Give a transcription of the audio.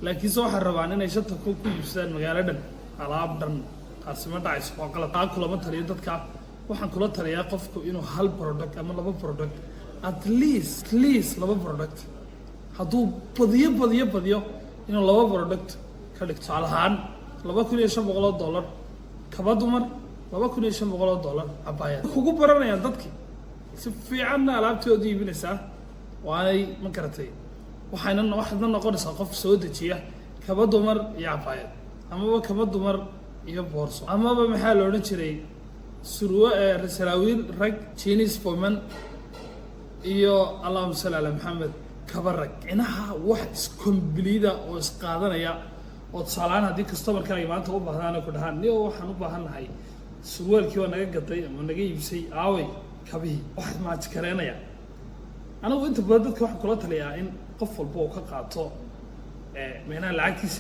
laakiin soo xarabaan inay shanta ku iibsadaan magaaladan alaab dhan taasi ma dhacayso oo kala taa kulama taliyo dadka waxaan kula taliyaa qofku inuu hal product ama laba product at least laba product hadduu badiyo inuu laba product ka dhigto alahaan $2,500 kaba dumar $2,500 cabaayad kugu baranayaan dadkii si fiicanna alaabtooda iibinaysaa waanay ma garatay waxayna noqonaysaa qof soo dejiya kaba dumar iyo cabaayad amaba kaba dumar iyo boorso amaba maxaa la odhan jiray saraawiil rag jeans foman iyo allahumma salli ala maxamed kaba rag inaha wax iskombilida oo isqaadanaya oo tusaalahaan haddii customerka ay maanta u baahdaan ku dhahaan niyo waxaan u baahannahay surwaalkii waa naga gaday ama naga iibsay aaway kabihii waxaad maaji kareenaya anigu inta badan dadka waxaan kula taliyaa in qof walba uu ka qaato meelaha lacagtiisa